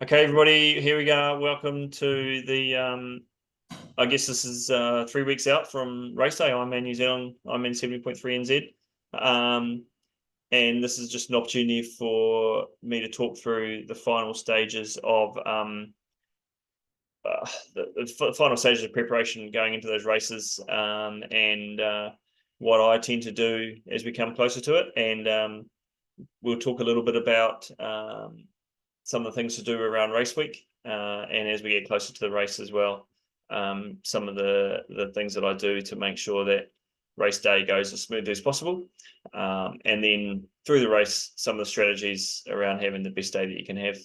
Okay, everybody, here we go. Welcome to the, I guess this is 3 weeks out from race day, Ironman New Zealand, Ironman 70.3 NZ. And this is just an opportunity for me to talk through the final stages of the final stages of preparation going into those races, and what I tend to do as we come closer to it. And we'll talk a little bit about some of the things to do around race week, and as we get closer to the race as well, some of the things that I do to make sure that race day goes as smoothly as possible, and then through the race, some of the strategies around having the best day that you can have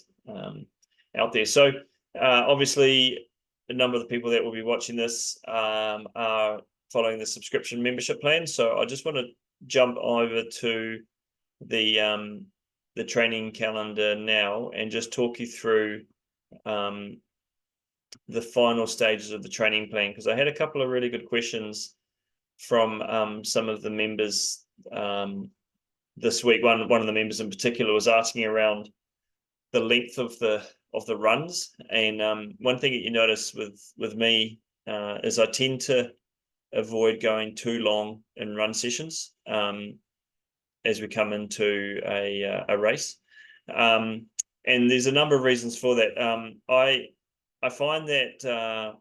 out there. So obviously, a number of the people that will be watching this are following the subscription membership plan. So I just want to jump over to the training calendar now and just talk you through the final stages of the training plan, because I had a couple of really good questions from some of the members this week. One of the members in particular was asking around the length of the runs, and one thing that you notice with me is I tend to avoid going too long in run sessions as we come into a race, and there's a number of reasons for that. I find that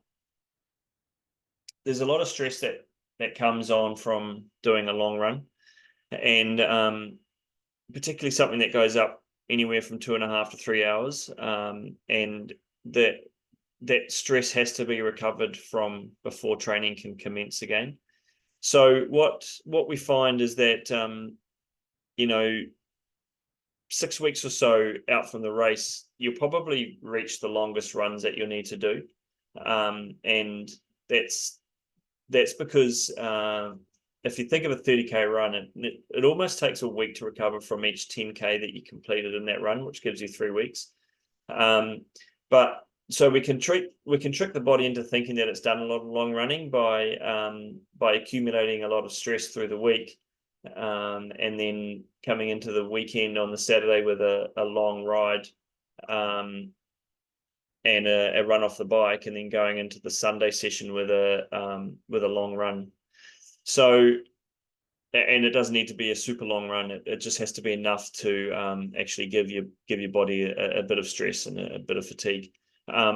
there's a lot of stress that comes on from doing a long run, and particularly something that goes up anywhere from 2.5 to 3 hours, and that stress has to be recovered from before training can commence again. So what we find is that 6 weeks or so out from the race, you'll probably reach the longest runs that you'll need to do, and that's because if you think of a 30k run, it almost takes a week to recover from each 10k that you completed in that run, which gives you 3 weeks. But so we can trick the body into thinking that it's done a lot of long running by accumulating a lot of stress through the week, and then coming into the weekend on the Saturday with a long ride, and a run off the bike, and then going into the Sunday session with a long run. So, and it doesn't need to be a super long run. It just has to be enough to actually give your body a bit of stress and a bit of fatigue.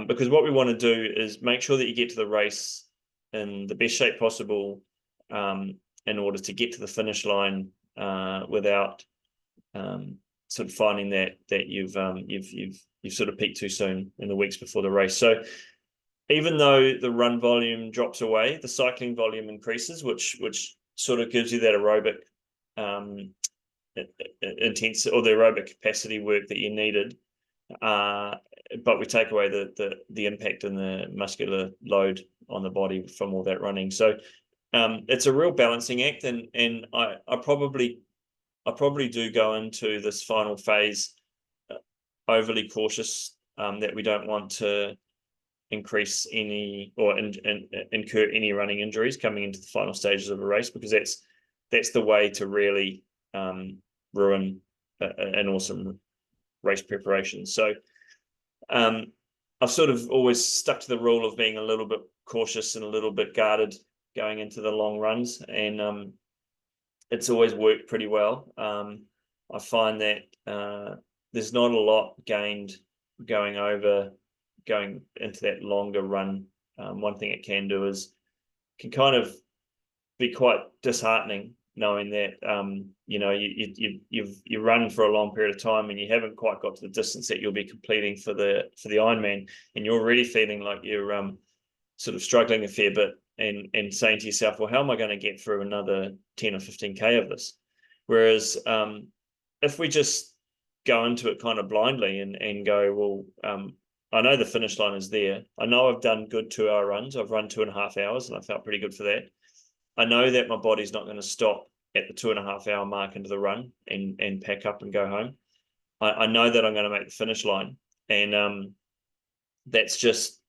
Because what we want to do is make sure that you get to the race in the best shape possible, in order to get to the finish line without sort of finding that you've sort of peaked too soon in the weeks before the race. So even though the run volume drops away, the cycling volume increases, which sort of gives you that aerobic intense, or the aerobic capacity work that you needed. But we take away the impact and the muscular load on the body from all that running. So it's a real balancing act, and I probably do go into this final phase overly cautious, that we don't want to increase any or incur any running injuries coming into the final stages of a race, because that's the way to really ruin an awesome race preparation. So I've sort of always stuck to the rule of being a little bit cautious and a little bit guarded going into the long runs, and it's always worked pretty well. I find that there's not a lot gained going into that longer run. One thing it can do is can kind of be quite disheartening, knowing that you've run for a long period of time and you haven't quite got to the distance that you'll be completing for the Ironman, and you're already feeling like you're sort of struggling a fair bit, and saying to yourself, well, how am I going to get through another 10 or 15k of this? Whereas if we just go into it kind of blindly and go, well, I know the finish line is there. I know I've done good 2-hour runs. I've run 2.5 hours and I felt pretty good for that. I know that my body's not going to stop at the 2.5-hour mark into the run and pack up and go home. I know that I'm going to make the finish line, and that's just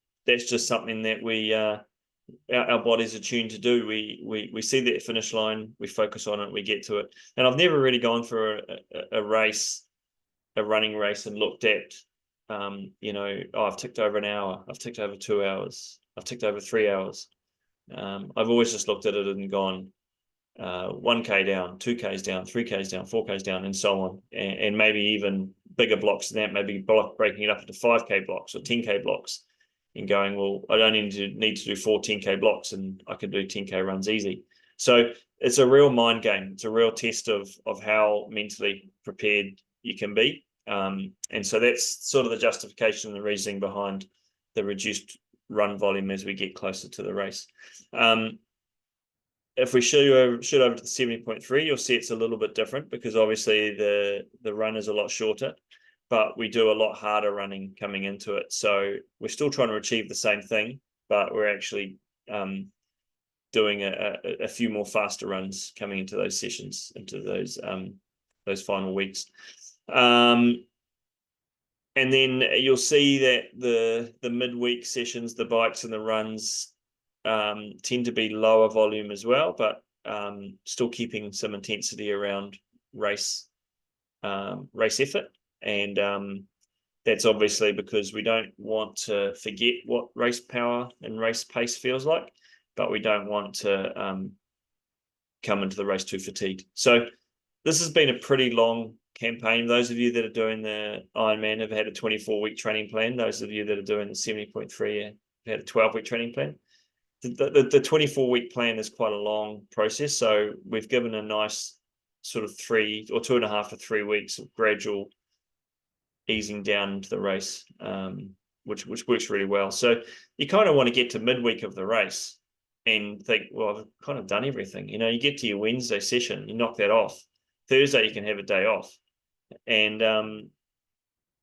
something that our bodies are tuned to do. We see that finish line, we focus on it, we get to it. And I've never really gone for a running race and looked at I've ticked over an hour, I've ticked over 2 hours, I've ticked over 3 hours. I've always just looked at it and gone 1K down, 2Ks down, 3Ks down, 4Ks down, and so on, and maybe even bigger blocks than that, maybe breaking it up into 5K blocks or 10K blocks, and going, well, I don't need to do 4 10K blocks, and I can do 10K runs easy. So it's a real mind game. It's a real test of how mentally prepared you can be. And so that's sort of the justification and the reasoning behind the reduced run volume as we get closer to the race. If we shoot over to the 70.3, you'll see it's a little bit different, because obviously the run is a lot shorter, but we do a lot harder running coming into it. So we're still trying to achieve the same thing, but we're actually doing a few more faster runs coming into those sessions, into those final weeks. And then you'll see that the midweek sessions, the bikes and the runs, tend to be lower volume as well, but still keeping some intensity around race effort. And that's obviously because we don't want to forget what race power and race pace feels like, but we don't want to come into the race too fatigued. So this has been a pretty long campaign. Those of you that are doing the Ironman have had a 24-week training plan. Those of you that are doing the 70.3 have had a 12-week training plan. The 24-week plan is quite a long process. So we've given a nice sort of 3 or 2.5 to 3 weeks of gradual easing down into the race, which works really well. So you kind of want to get to midweek of the race and think, well, I've kind of done everything. You get to your Wednesday session, you knock that off. Thursday, you can have a day off. And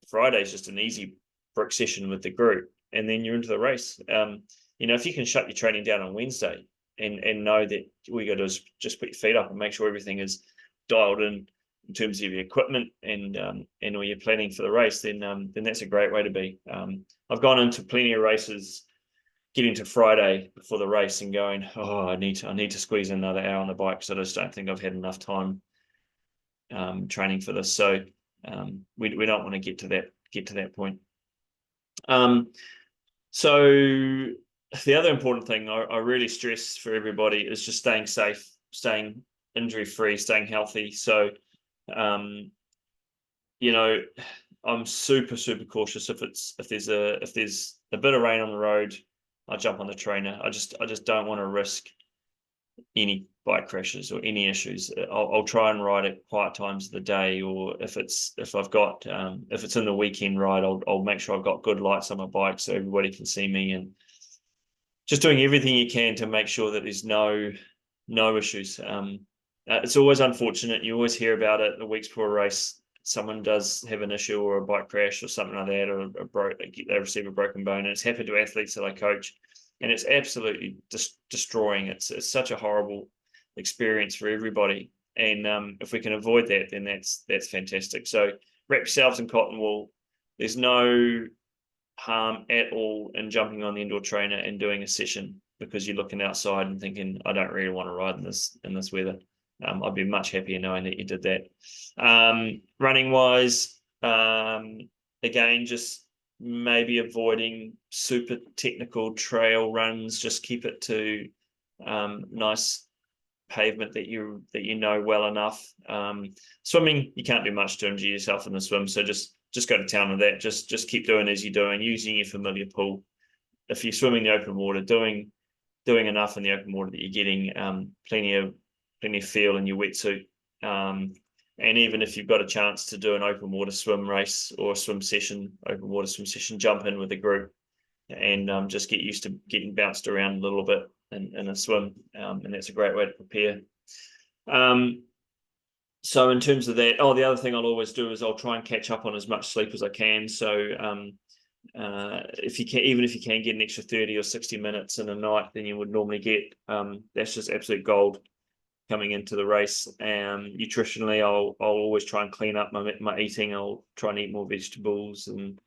Friday is just an easy brick session with the group. And then you're into the race. If you can shut your training down on Wednesday and know that all you got to do is just put your feet up and make sure everything is dialed in terms of your equipment and all your planning for the race, then that's a great way to be. I've gone into plenty of races getting to Friday before the race and going, oh, I need to squeeze in another hour on the bike, because I just don't think I've had enough time training for this. So we don't want to get to that point. So the other important thing I really stress for everybody is just staying safe, staying injury-free, staying healthy. So I'm super cautious. If there's a bit of rain on the road, I jump on the trainer. I just don't want to risk any bike crashes or any issues. I'll try and ride at quiet times of the day, or if it's in the weekend ride, I'll make sure I've got good lights on my bike so everybody can see me, and just doing everything you can to make sure that there's no issues. It's always unfortunate. You always hear about it the weeks before a race. Someone does have an issue or a bike crash or something like that, or they receive a broken bone. And it's happened to athletes that I coach, and it's absolutely destroying. It's such a horrible experience for everybody. And if we can avoid that, then that's fantastic. So wrap yourselves in cotton wool. There's no harm at all in jumping on the indoor trainer and doing a session because you're looking outside and thinking, I don't really want to ride in this weather. I'd be much happier knowing that you did that. Running wise, again, just maybe avoiding super technical trail runs. Just keep it to nice pavement that you know well enough. Swimming, you can't do much to injure yourself in the swim, so just go to town with that. Just keep doing as you're doing, using your familiar pool. If you're swimming the open water, doing enough in the open water that you're getting plenty of feel in your wetsuit. And even if you've got a chance to do an open water swim race or a open water swim session, jump in with a group and just get used to getting bounced around a little bit in a swim. And that's a great way to prepare. So in terms of that, the other thing I'll always do is I'll try and catch up on as much sleep as I can. So if you can get an extra 30 or 60 minutes in a night than you would normally get, that's just absolute gold coming into the race. Nutritionally, I'll always try and clean up my eating. I'll try and eat more vegetables and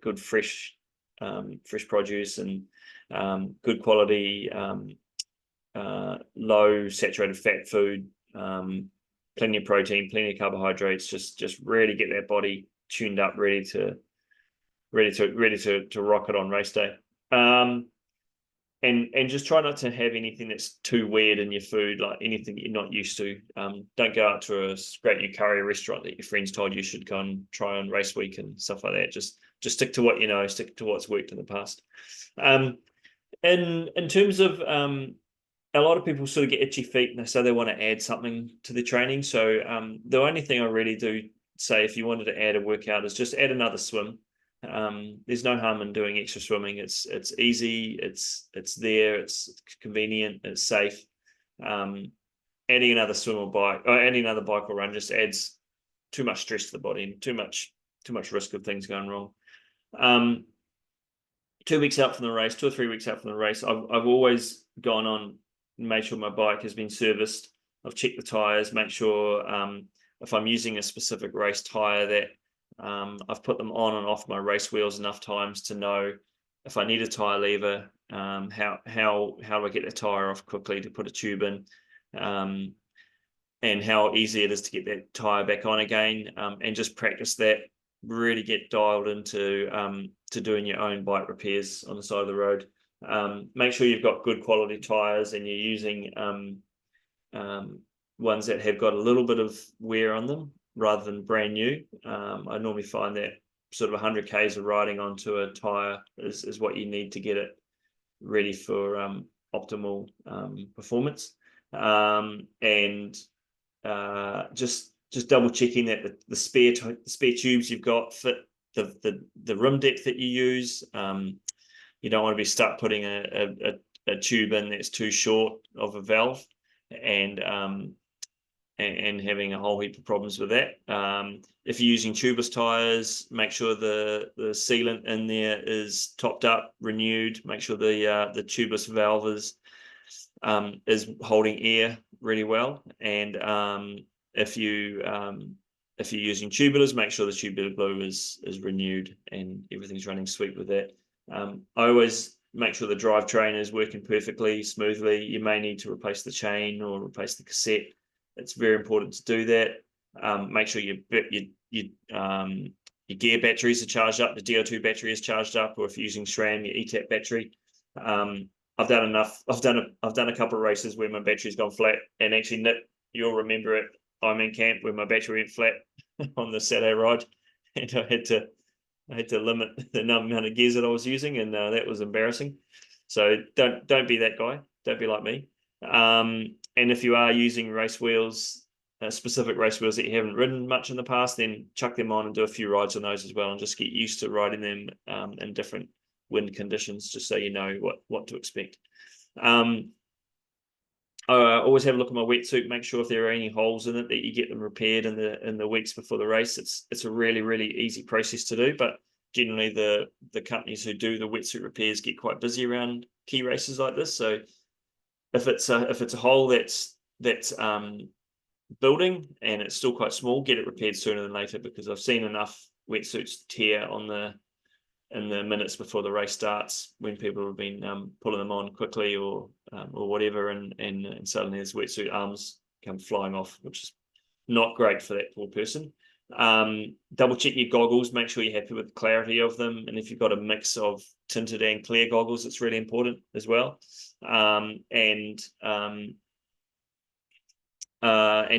good fresh produce and good quality low saturated fat food, plenty of protein, plenty of carbohydrates. Just really get that body tuned up, ready to ready to rock it on race day. And just try not to have anything that's too weird in your food, like anything that you're not used to. Don't go out to a great new curry restaurant that your friends told you should go and try on race week and stuff like that. Just stick to what you know, stick to what's worked in the past. In terms of a lot of people sort of get itchy feet and they say they want to add something to their training. So the only thing I really do say if you wanted to add a workout is just add another swim. There's no harm in doing extra swimming. It's easy, it's there, it's convenient, it's safe. Adding another swim or bike, or adding another bike or run just adds too much stress to the body and too much risk of things going wrong. 2 weeks out from the race, 2 or 3 weeks out from the race, I've always gone on and made sure my bike has been serviced. I've checked the tires, make sure if I'm using a specific race tire that I've put them on and off my race wheels enough times to know if I need a tire lever, how do I get the tire off quickly to put a tube in, and how easy it is to get that tire back on again, and just practice that. Really get dialed into to doing your own bike repairs on the side of the road. Make sure you've got good quality tires and you're using ones that have got a little bit of wear on them rather than brand new. I normally find that sort of 100 k's of riding onto a tire is what you need to get it ready for optimal performance. And just double checking that the spare tubes you've got fit the rim depth that you use. You don't want to be stuck putting a tube in that's too short of a valve and having a whole heap of problems with that. If you're using tubeless tires, make sure the sealant in there is topped up, renewed. Make sure the tubeless valve is holding air really well. And if you're using tubulars, make sure the tubular glue is renewed and everything's running sweet with that. I always make sure the drivetrain is working perfectly, smoothly. You may need to replace the chain or replace the cassette. It's very important to do that. Make sure your gear batteries are charged up, the DO2 battery is charged up, or if you're using SRAM, your ETAP battery. I've done a couple of races where my battery's gone flat, and actually, Nick, you'll remember it. I'm in camp where my battery went flat on the Saturday ride, and I had to limit the amount of gears that I was using, and that was embarrassing. So don't be that guy. Don't be like me. And if you are using race wheels, specific race wheels that you haven't ridden much in the past, then chuck them on and do a few rides on those as well, and just get used to riding them in different wind conditions, just so you know what to expect. I always have a look at my wetsuit, make sure if there are any holes in it that you get them repaired in the weeks before the race. It's a really easy process to do, but generally the companies who do the wetsuit repairs get quite busy around key races like this. So if it's a hole that's building and it's still quite small, get it repaired sooner than later, because I've seen enough wetsuits tear in the minutes before the race starts when people have been pulling them on quickly or whatever, and suddenly his wetsuit arms come flying off, which is not great for that poor person. Double check your goggles, make sure you're happy with the clarity of them, and if you've got a mix of tinted and clear goggles, it's really important as well. And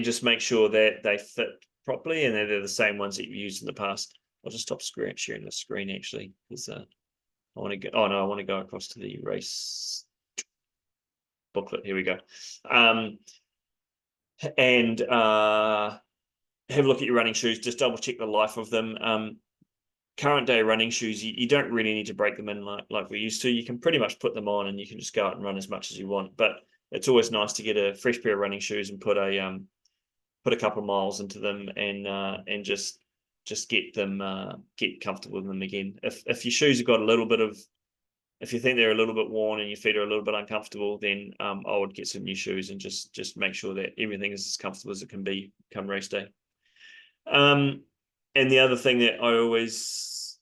just make sure that they fit properly and that they're the same ones that you've used in the past. I'll just stop sharing the screen actually, because I want to go. Oh no, I want to go across to the race booklet. Here we go. And have a look at your running shoes. Just double check the life of them. Current day running shoes, you don't really need to break them in like we used to. You can pretty much put them on and you can just go out and run as much as you want. But it's always nice to get a fresh pair of running shoes and put a couple of miles into them and just get comfortable with them again. If your shoes have got a little bit of, if you think they're a little bit worn and your feet are a little bit uncomfortable, then I would get some new shoes and just make sure that everything is as comfortable as it can be come race day. And the other thing that I always,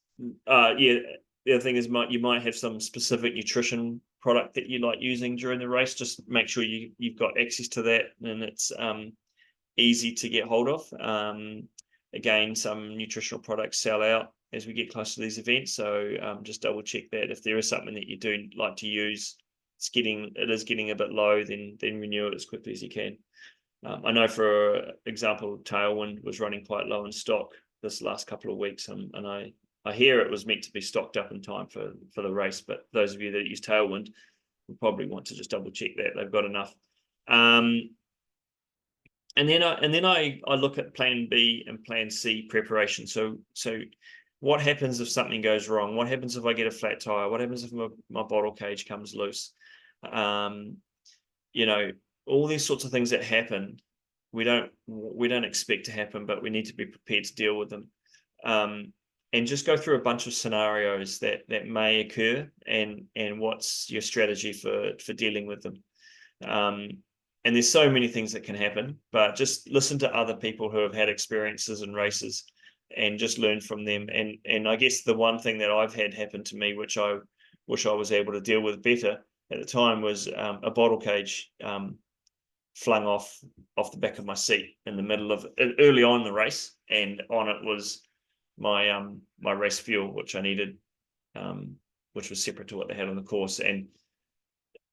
the other thing is you might have some specific nutrition product that you like using during the race. Just make sure you've got access to that and it's easy to get hold of. again, some nutritional products sell out as we get close to these events. So just double check that if there is something that you do like to use, it is getting a bit low, then renew it as quickly as you can. I know, for example, Tailwind was running quite low in stock this last couple of weeks, and I hear it was meant to be stocked up in time for the race. But those of you that use Tailwind will probably want to just double check that they've got enough. And then I look at plan B and plan C preparation. So what happens if something goes wrong? What happens if I get a flat tire? What happens if my bottle cage comes loose? You know, all these sorts of things that happen, we don't expect to happen, but we need to be prepared to deal with them. And just go through a bunch of scenarios that may occur, and what's your strategy for dealing with them. And there's so many things that can happen, but just listen to other people who have had experiences in races and just learn from them. And I guess the one thing that I've had happen to me, which I wish I was able to deal with better at the time, was a bottle cage flung off the back of my seat in the middle of early on in the race, and on it was my my race fuel, which I needed, which was separate to what they had on the course. And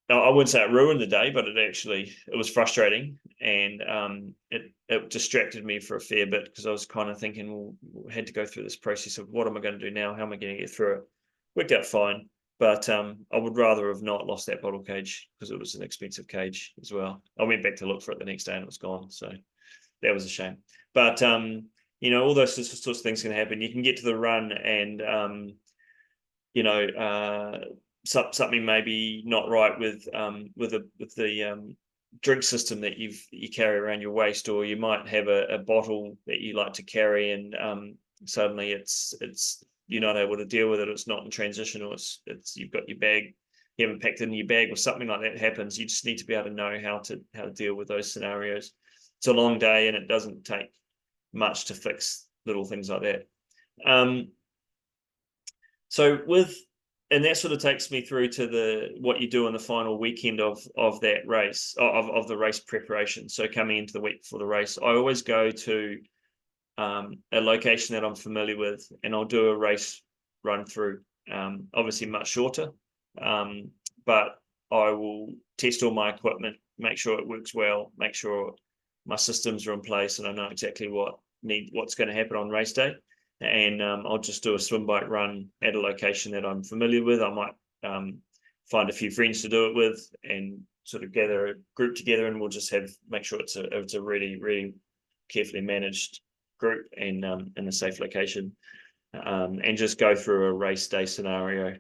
I wouldn't say it ruined the day, but it was frustrating, and it distracted me for a fair bit, because I was kind of thinking, well, I had to go through this process of what am I going to do now? How am I going to get through it? Worked out fine, but I would rather have not lost that bottle cage, because it was an expensive cage as well. I went back to look for it the next day and it was gone, so that was a shame. But you know, all those sorts of things can happen. You can get to the run and you know, something may be not right with the drink system that you carry around your waist, or you might have a bottle that you like to carry, and suddenly it's you're not able to deal with it. It's not in transition, or it's you've got your bag, you haven't packed it in your bag, or something like that happens. You just need to be able to know how to deal with those scenarios. It's a long day, and it doesn't take much to fix little things like that. And that sort of takes me through to what you do on the final weekend of that race, of the race preparation. So coming into the week before the race, I always go to a location that I'm familiar with, and I'll do a race run through. Obviously much shorter, but I will test all my equipment, make sure it works well, make sure my systems are in place, and I know exactly what's going to happen on race day. And I'll just do a swim bike run at a location that I'm familiar with. I might find a few friends to do it with, and sort of gather a group together, and we'll just make sure it's a really, really carefully managed group, and in a safe location, and just go through a race day scenario.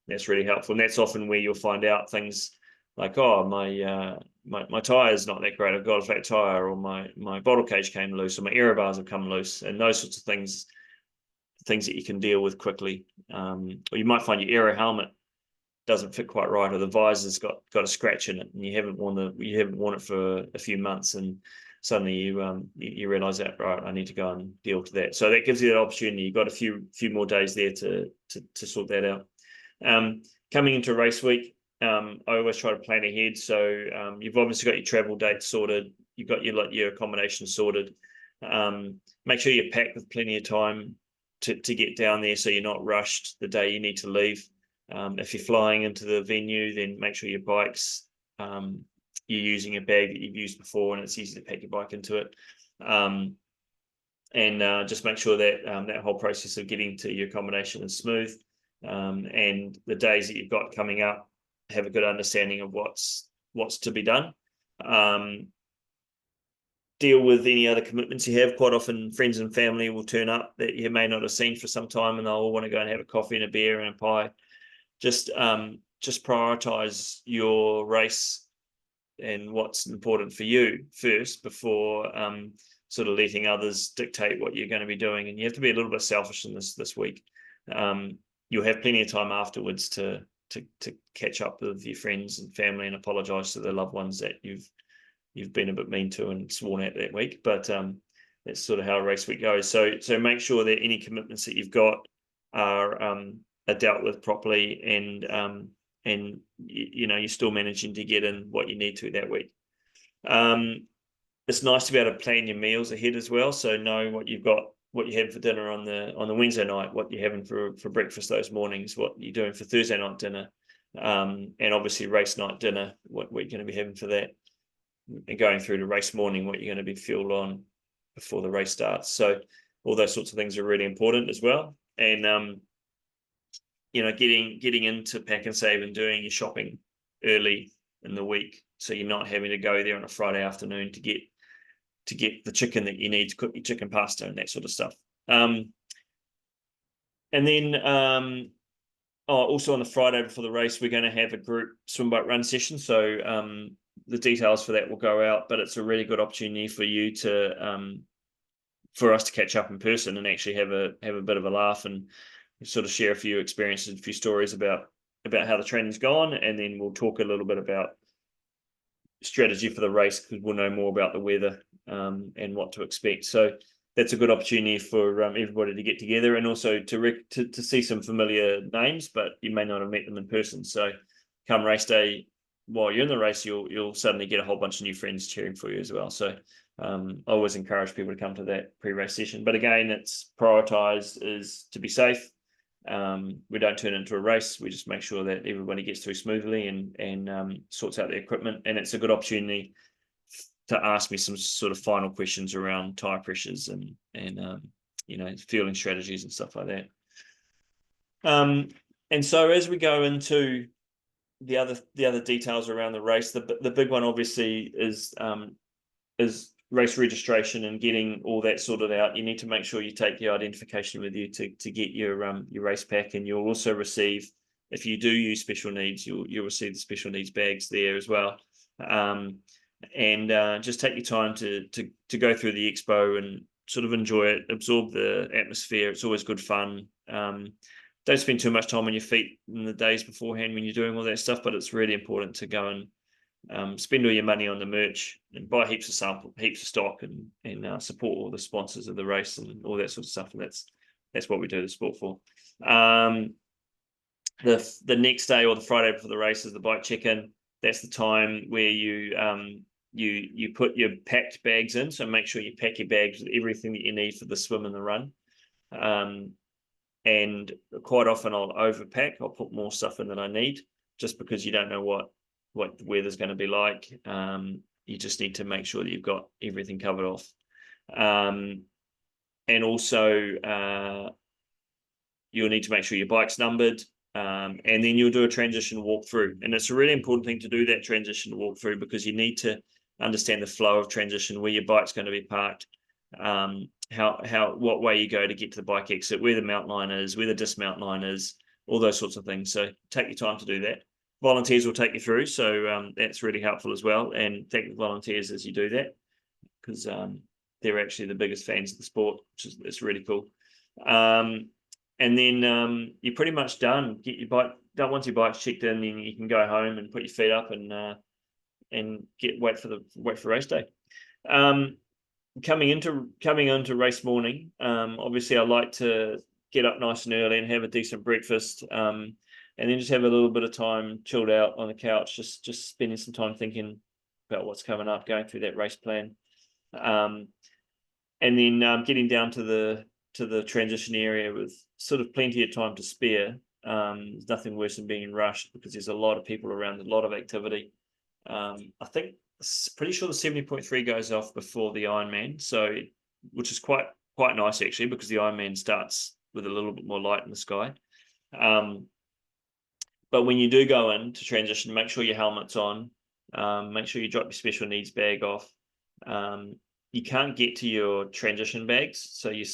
That's really helpful, and that's often where you'll find out things like, oh, my tire is not that great, I've got a flat tire, or my bottle cage came loose, or my aero bars have come loose, and those sorts of things that you can deal with quickly. Or you might find your aero helmet doesn't fit quite right, or the visor's got a scratch in it, and you haven't worn it for a few months, and suddenly you realize that, right, I need to go and deal with that. So that gives you that opportunity. You've got a few more days there to sort that out. Coming into race week, I always try to plan ahead. So you've obviously got your travel dates sorted, you've got your accommodation sorted. Make sure you're packed with plenty of time to get down there, so you're not rushed the day you need to leave. If you're flying into the venue, then make sure your bike's you're using a bag that you've used before, and it's easy to pack your bike into it. And just make sure that that whole process of getting to your accommodation is smooth. And the days that you've got coming up, have a good understanding of what's to be done. Deal with any other commitments you have. Quite often friends and family will turn up that you may not have seen for some time, and they'll all want to go and have a coffee and a beer and a pie. Just prioritize your race and what's important for you first, before sort of letting others dictate what you're going to be doing. And you have to be a little bit selfish in this week. You'll have plenty of time afterwards to catch up with your friends and family and apologize to the loved ones that you've been a bit mean to and sworn at that week. But that's sort of how a race week goes. So make sure that any commitments that you've got are dealt with properly, and you know, you're still managing to get in what you need to that week. it's nice to be able to plan your meals ahead as well, so know what you have for dinner on the Wednesday night, what you're having for breakfast those mornings, what you're doing for Thursday night dinner, and obviously race night dinner, what you're going to be having for that, and going through to race morning, what you're going to be fueled on before the race starts. So all those sorts of things are really important as well. And getting into Pack and Save and doing your shopping early in the week, so you're not having to go there on a Friday afternoon to get the chicken that you need to cook your chicken pasta and that sort of stuff. And then also on the Friday before the race, we're going to have a group swim, bike, run session. So the details for that will go out, but it's a really good opportunity for you for us to catch up in person and actually have a bit of a laugh and sort of share a few experiences, a few stories about how the training's gone, and then we'll talk a little bit about strategy for the race, because we'll know more about the weather and what to expect. So that's a good opportunity for everybody to get together, and also to see some familiar names, but you may not have met them in person. So come race day, while you're in the race, you'll suddenly get a whole bunch of new friends cheering for you as well. So I always encourage people to come to that pre-race session. But again, it's prioritized is to be safe. We don't turn it into a race. We just make sure that everybody gets through smoothly and sorts out their equipment. And it's a good opportunity to ask me some sort of final questions around tire pressures and fueling strategies and stuff like that. And so as we go into the other details around the race, the big one obviously is race registration and getting all that sorted out. You need to make sure you take your identification with you to get your race pack, and you'll also receive, if you do use special needs, you'll receive the special needs bags there as well. And just take your time to go through the expo and sort of enjoy it, absorb the atmosphere. It's always good fun. Don't spend too much time on your feet in the days beforehand when you're doing all that stuff, but it's really important to go and spend all your money on the merch and buy heaps of stock and support all the sponsors of the race and all that sort of stuff. And that's what we do the sport for. The next day, or the Friday before the race, is the bike check-in. That's the time where you put your packed bags in. So make sure you pack your bags with everything that you need for the swim and the run. And quite often I'll overpack. I'll put more stuff in than I need, just because you don't know what the weather's going to be like. You just need to make sure that you've got everything covered off. And also you'll need to make sure your bike's numbered. And then you'll do a transition walkthrough. And it's a really important thing to do that transition walkthrough, because you need to understand the flow of transition, where your bike's going to be parked, what way you go to get to the bike exit, where the mount line is, where the dismount line is, all those sorts of things. So take your time to do that. Volunteers will take you through, so that's really helpful as well. And thank the volunteers as you do that, because they're actually the biggest fans of the sport, which is really cool. And then you're pretty much done. Get your bike done. Once your bike's checked in, then you can go home and put your feet up and wait for race day. Coming into race morning, obviously I like to get up nice and early and have a decent breakfast, and then just have a little bit of time chilled out on the couch, just spending some time thinking about what's coming up, going through that race plan, and then getting down to the transition area with sort of plenty of time to spare. There's nothing worse than being rushed, because there's a lot of people around, a lot of activity. I think pretty sure the 70.3 goes off before the Ironman, so which is quite nice actually, because the Ironman starts with a little bit more light in the sky. But when you do go in to transition, make sure your helmet's on. Make sure you drop your special needs bag off. You can't get to your transition bags, so your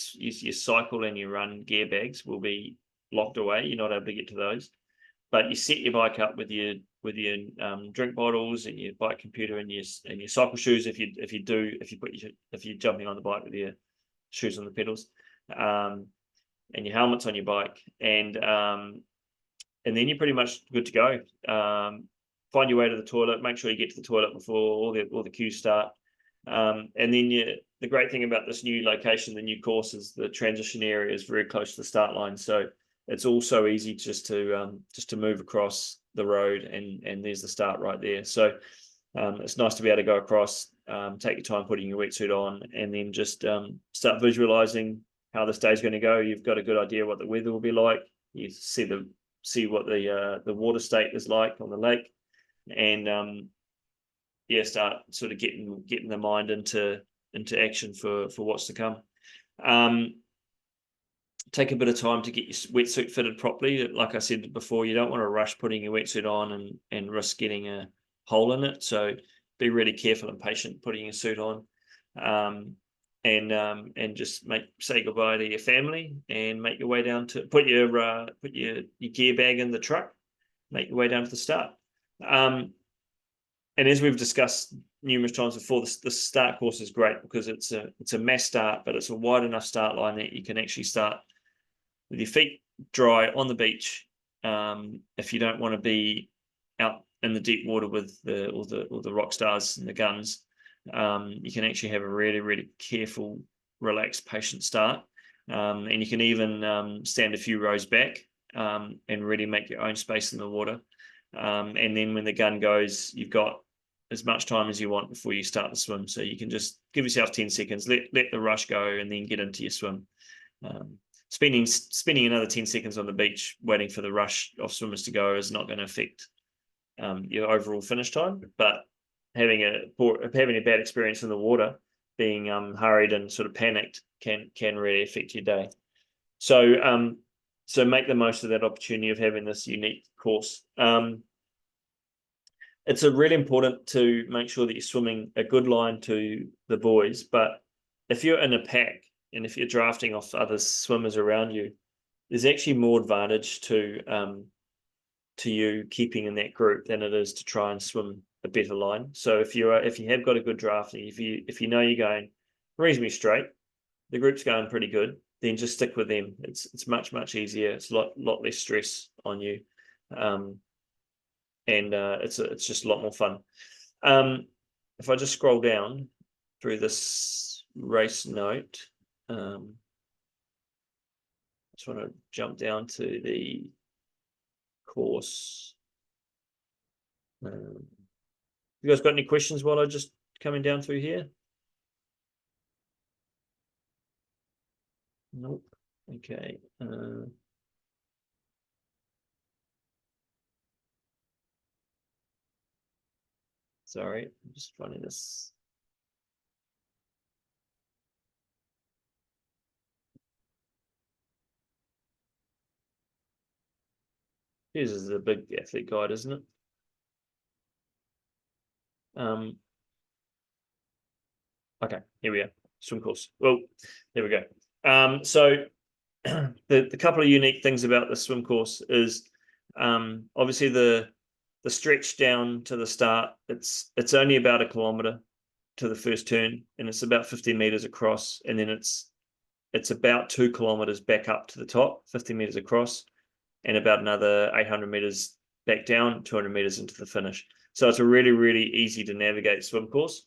cycle and your run gear bags will be locked away. You're not able to get to those. But you set your bike up with your drink bottles and your bike computer and your cycle shoes if you're jumping on the bike with your shoes on the pedals, and your helmet's on your bike, and then you're pretty much good to go. Find your way to the toilet. Make sure you get to the toilet before all the queues start. And then the great thing about this new location, the new course, is the transition area is very close to the start line, so it's also easy just to move across the road, and there's the start right there. So It's nice to be able to go across, take your time putting your wetsuit on, and then just start visualizing how this day's going to go. You've got a good idea what the weather will be like. You see what the water state is like on the lake, and start sort of getting the mind into action for what's to come. Take a bit of time to get your wetsuit fitted properly. Like I said before, you don't want to rush putting your wetsuit on and risk getting a hole in it. So be really careful and patient putting your suit on, and just say goodbye to your family and make your way down to put your gear bag in the truck, make your way down to the start. And as we've discussed numerous times before, the start course is great because it's a mass start, but it's a wide enough start line that you can actually start with your feet dry on the beach. If you don't want to be out in the deep water with all the rock stars and the guns, you can actually have a really, really careful, relaxed, patient start. And you can even stand a few rows back and really make your own space in the water. And then when the gun goes, you've got as much time as you want before you start the swim. So you can just give yourself 10 seconds, let the rush go, and then get into your swim. Spending another 10 seconds on the beach waiting for the rush of swimmers to go is not going to affect your overall finish time, but having a bad experience in the water, being hurried and sort of panicked, can really affect your day. So make the most of that opportunity of having this unique course. It's really important to make sure that you're swimming a good line to the buoys, but if you're in a pack and if you're drafting off other swimmers around you, there's actually more advantage to you keeping in that group than it is to try and swim a better line. So if you have got a good drafting, if you know you're going reasonably straight, the group's going pretty good, then just stick with them. It's much easier. It's a lot less stress on you, and it's just a lot more fun. If I just scroll down through this race note, I just want to jump down to the course. You guys got any questions while I just coming down through here? Nope. Okay. Sorry, I'm just finding this. This is a big athlete guide, isn't it? Okay, here we go. Swim course. Well, there we go. So the couple of unique things about the swim course is obviously the stretch down to the start. It's only about 1 kilometer to the first turn, and it's about 50 meters across, and then it's about 2 kilometers back up to the top, 50 meters across, and about another 800 meters back down, 200 meters into the finish. So it's a really, really easy to navigate swim course.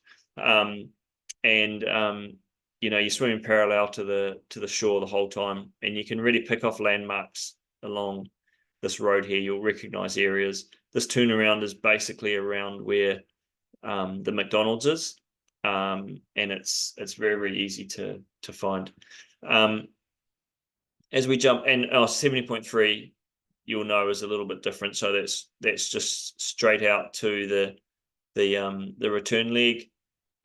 You're swimming parallel to the shore the whole time, and you can really pick off landmarks along this road here. You'll recognize areas. This turnaround is basically around where the McDonald's is, and it's very, very easy to find. As we jump, and 70.3 you'll know is a little bit different. So that's just straight out to the return leg,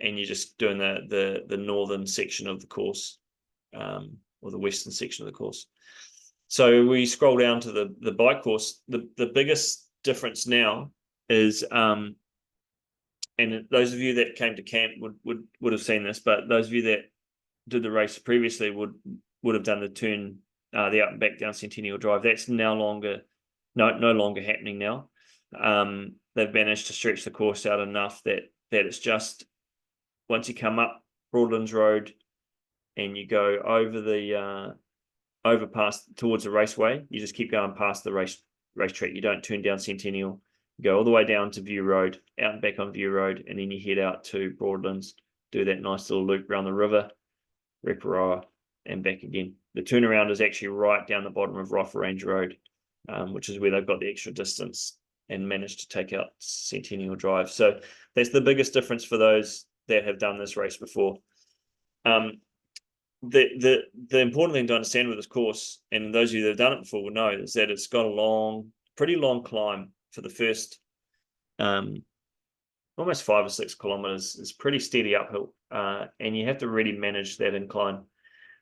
and you're just doing the northern section of the course, or the western section of the course. So we scroll down to the bike course. The biggest difference now is, and those of you that came to camp would have seen this, but those of you that did the race previously would have done the turn, the up and back down Centennial Drive. That's no longer happening now. They've managed to stretch the course out enough that it's just, once you come up Broadlands Road and you go over past towards the raceway, you just keep going past the racetrack. You don't turn down Centennial. You go all the way down to View Road, out and back on View Road, and then you head out to Broadlands, do that nice little loop around the river, Reparoa, and back again. The turnaround is actually right down the bottom of Rifle Range Road, which is where they've got the extra distance managed to take out Centennial Drive. So that's the biggest difference for those that have done this race before. The important thing to understand with this course, and those of you that have done it before will know, is that it's got a pretty long climb for the first almost 5 or 6 kilometers. It's pretty steady uphill, and you have to really manage that incline.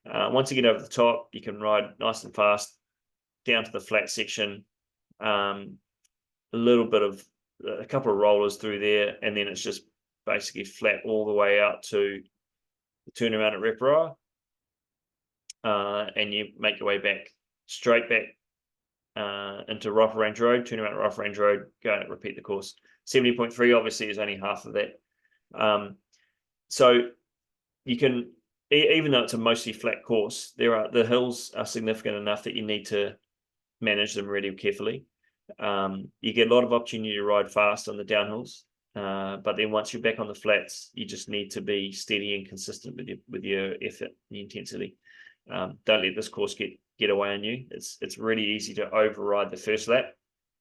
Once you get over the top, you can ride nice and fast down to the flat section, a couple of rollers through there, and then it's just basically flat all the way out to the turnaround at Reparoa, and you make your way back, straight back into Rough Range Road, turn around at Rough Range Road, go and repeat the course. 70.3 obviously is only half of that. So you can, even though it's a mostly flat course, the hills are significant enough that you need to manage them really carefully. You get a lot of opportunity to ride fast on the downhills, but then once you're back on the flats, you just need to be steady and consistent with your effort and intensity. Don't let this course get away on you. It's really easy to override the first lap,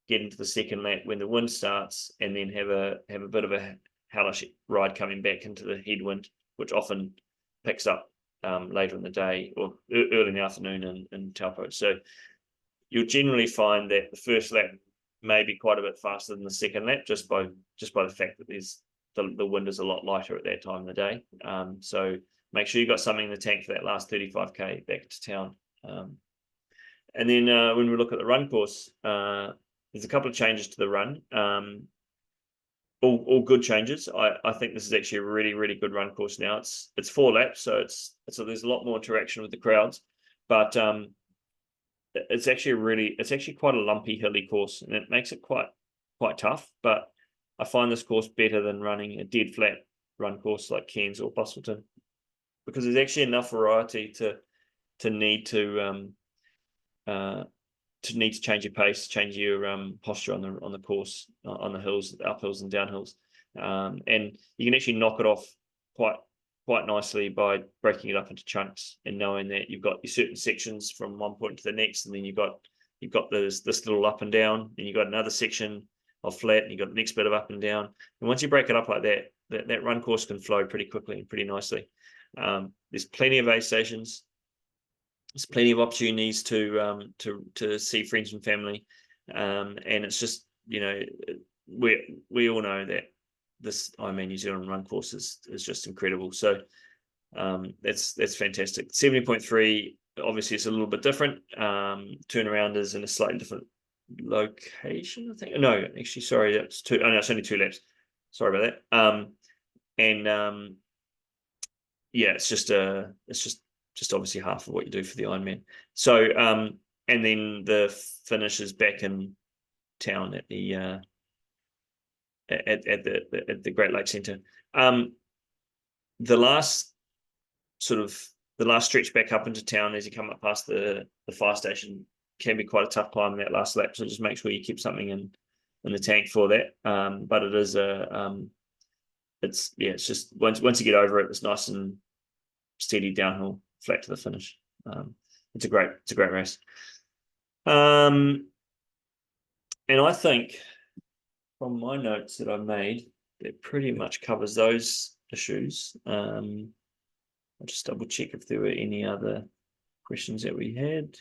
get into the second lap when the wind starts, and then have a bit of a hellish ride coming back into the headwind, which often picks up later in the day or early in the afternoon in Taupo. So you'll generally find that the first lap may be quite a bit faster than the second lap, just by the fact that the wind is a lot lighter at that time of the day. So make sure you've got something in the tank for that last 35k back to town. And then when we look at the run course, there's a couple of changes to the run. All good changes. I think this is actually a really, really good run course now. It's 4 laps, so there's a lot more interaction with the crowds, but it's actually quite a lumpy, hilly course, and it makes it quite tough. But I find this course better than running a dead flat run course like Cairns or Busselton, because there's actually enough variety to need to change your pace, change your posture on the course, on the hills, uphills and downhills, and you can actually knock it off quite nicely by breaking it up into chunks and knowing that you've got your certain sections from one point to the next, and then you've got this little up and down, and you've got another section of flat, and you've got the next bit of up and down. And once you break it up like that run course can flow pretty quickly and pretty nicely. There's plenty of aid stations. There's plenty of opportunities to see friends and family, and it's just, we all know that this Ironman New Zealand run course is just incredible. So that's fantastic. 70.3 obviously it's a little bit different. Turnaround is in a slightly different location, I think. No, actually, sorry, that's two. Oh no, it's only 2 laps. Sorry about that. Yeah, it's just obviously half of what you do for the Ironman. So and then the finish is back in town at the at the Great Lakes Centre. The last stretch back up into town as you come up past the fire station can be quite a tough climb in that last lap. So just make sure you keep something in the tank for that. But it is it's just once you get over it, it's nice and steady downhill, flat to the finish. It's a great race. And I think from my notes that I made, that pretty much covers those issues. I'll just double check if there were any other questions that we had.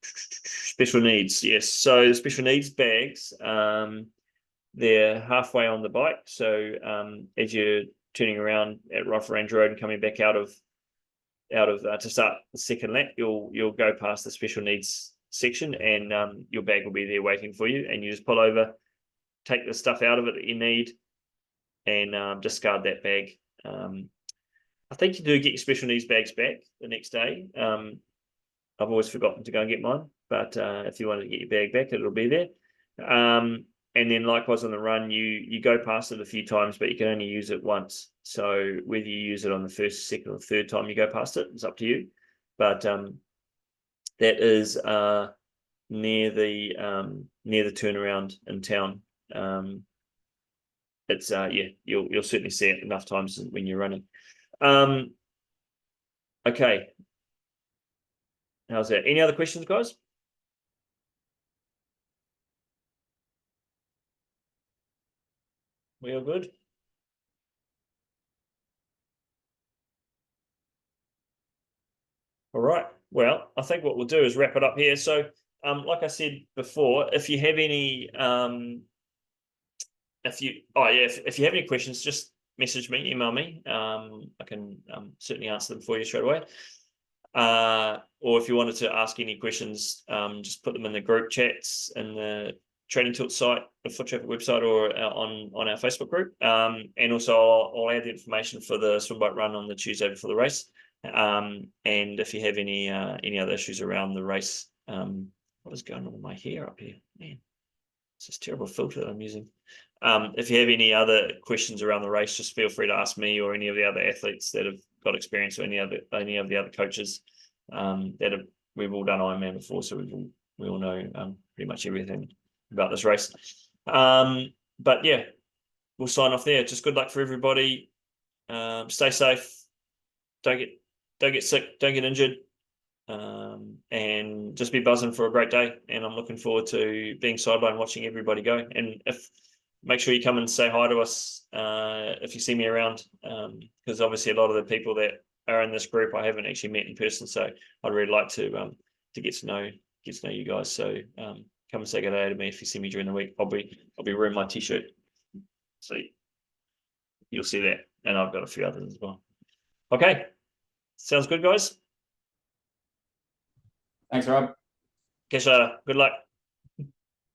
Special needs, yes. So the special needs bags, they're halfway on the bike. So as you're turning around at Rough Range Road and coming back out of to start the second lap, you'll go past the special needs section, and your bag will be there waiting for you, and you just pull over, take the stuff out of it that you need, and discard that bag. I think you do get your special needs bags back the next day. I've always forgotten to go and get mine, but if you wanted to get your bag back, it'll be there. And then likewise on the run, you go past it a few times, but you can only use it once. So whether you use it on the first, second, or third time you go past it, it's up to you. But that is near the turnaround in town. It's you'll certainly see it enough times when you're running. Okay. How's that? Any other questions, guys? you're good. All right. Well, I think what we'll do is wrap it up here. So, like I said before, if you have any, if you have any questions, just message me, email me. I can certainly answer them for you straight away. Or if you wanted to ask any questions, just put them in the group chats in the Training Tilt site, the Foot Traffic website, or on our Facebook group. And also I'll add the information for the swim bike run on the Tuesday before the race. And if you have any other issues around the race, what is going on with my hair up here? Man, it's this terrible filter that I'm using. If you have any other questions around the race, just feel free to ask me or any of the other athletes that have got experience, or any of the other coaches we've all done Ironman before, so we all know pretty much everything about this race. But yeah, we'll sign off there. Just good luck for everybody. Stay safe. Don't get sick. Don't get injured. And just be buzzing for a great day. And I'm looking forward to being sideline watching everybody go. And make sure you come and say hi to us if you see me around, because obviously a lot of the people that are in this group I haven't actually met in person, so I'd really like to get to know you guys. So come and say good day to me if you see me during the week. I'll be wearing my t-shirt, so you'll see that, and I've got a few others as well. Okay, sounds good, guys. Thanks, Rob. Catch you later. Good luck.